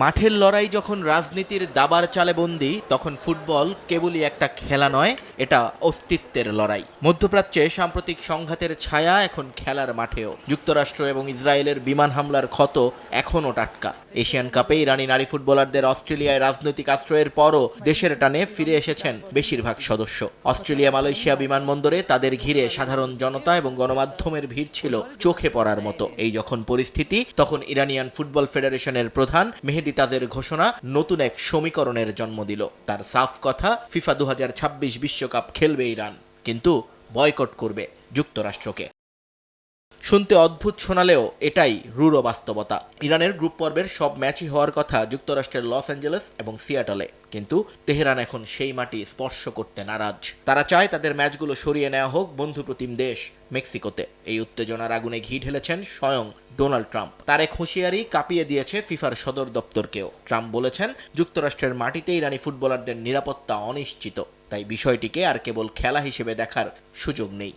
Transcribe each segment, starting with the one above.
মাঠের লড়াই যখন রাজনীতির দাবার চালে বন্দী, তখন ফুটবল কেবলই একটা খেলা নয়, এটা অস্তিত্বের লড়াই। মধ্যপ্রাচ্যে সাম্প্রতিক সংঘাতের ছায়া এখন খেলার মাঠেও। যুক্তরাষ্ট্র এবং ইসরায়েলের বিমান হামলার ক্ষত এখনও টাটকা। এশিয়ান কাপে ইরানি নারী ফুটবলারদের অস্ট্রেলিয়ায় রাজনৈতিক আশ্রয়ের পরও দেশের টানে ফিরে এসেছেন বেশিরভাগ সদস্য। অস্ট্রেলিয়া মালয়েশিয়া বিমানবন্দরে তাদের ঘিরে সাধারণ জনতা এবং গণমাধ্যমের ভিড় ছিল চোখে পড়ার মতো। এই যখন পরিস্থিতি, তখন ইরানিয়ান ফুটবল ফেডারেশনের প্রধান মেহেদি তাজের ঘোষণা নতুন এক সমীকরণের জন্ম দিল। তার সাফ কথা, ফিফা 2026 বিশ্বকাপ খেলবে ইরান, কিন্তু বয়কট করবে যুক্তরাষ্ট্রকে। শুনতে অদ্ভুত শোনালেও এটাই রূঢ় বাস্তবতা। ইরানের গ্রুপ পর্বের সব ম্যাচই হওয়ার কথা যুক্তরাষ্ট্রের লস অ্যাঞ্জেলেস এবং সিয়াটলে, কিন্তু তেহরান এখন সেই মাটি স্পর্শ করতে নারাজ। তারা চায় তাদের ম্যাচগুলো সরিয়ে নেওয়া হোক বন্ধুপ্রতিম দেশ মেক্সিকোতে। এই উত্তেজনার আগুনে ঘি ঢেলেছেন স্বয়ং ডোনাল্ড ট্রাম্প। তার এক হুঁশিয়ারি কাঁপিয়ে দিয়েছে ফিফার সদর দপ্তরকেও। ট্রাম্প বলেছেন, যুক্তরাষ্ট্রের মাটিতে ইরানি ফুটবলারদের নিরাপত্তা অনিশ্চিত, তাই বিষয়টিকে আর কেবল খেলা হিসেবে দেখার সুযোগ নেই।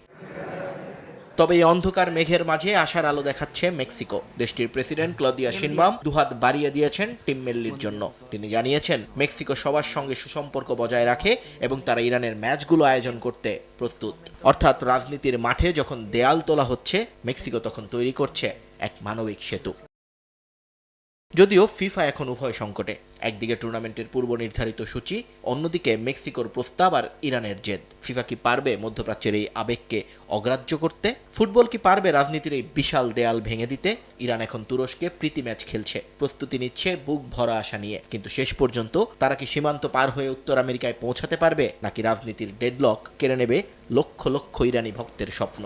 তবে এই অন্ধকার মেঘের মাঝে আশার আলো দেখাচ্ছে মেক্সিকো। দেশটির প্রেসিডেন্ট ক্লদিয়া শিনবাম দুহাত বাড়িয়ে দিয়েছেন টিম মেল্লির জন্য। তিনি জানিয়েছেন, মেক্সিকো সবার সঙ্গে সুসম্পর্ক বজায় রাখে এবং তারা ইরানের ম্যাচগুলো আয়োজন করতে প্রস্তুত। অর্থাৎ রাজনীতির মাঠে যখন দেয়াল তোলা হচ্ছে, মেক্সিকো তখন তৈরি করছে এক মানবিক সেতু। যদিও ফিফা এখন উভয় সংকটে। একদিকে টুর্নামেন্টের পূর্ব নির্ধারিত সূচি, অন্যদিকে মেক্সিকোর প্রস্তাব আর ইরানের জেদ। ফিফা কি পারবে মধ্যপ্রাচ্যের এই আবেগকে অগ্রাহ্য করতে? ফুটবল কি পারবে রাজনীতির এই বিশাল দেয়াল ভেঙে দিতে? ইরান এখন তুরস্কে প্রীতি ম্যাচ খেলছে, প্রস্তুতি নিচ্ছে বুক ভরা আশা নিয়ে। কিন্তু শেষ পর্যন্ত তারা কি সীমান্ত পার হয়ে উত্তর আমেরিকায় পৌঁছাতে পারবে, নাকি রাজনীতির ডেডলক কেড়ে নেবে লক্ষ লক্ষ ইরানি ভক্তের স্বপ্ন?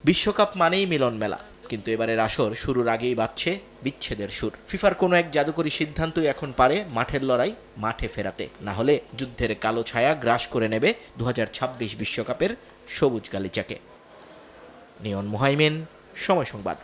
বিশ্বকাপ মানেই মিলন মেলা, কিন্তু এবারের আসর শুরুর আগেই বাজছে বিচ্ছেদের সুর। ফিফার কোনো এক জাদুকরী সিদ্ধান্তই এখন পারে মাঠের লড়াই মাঠে ফেরাতে, না হলে যুদ্ধের কালো ছায়া গ্রাস করে নেবে 2026 বিশ্বকাপের সবুজ গালিচাকে। নিয়ন মুহাইমিন, সময় সংবাদ।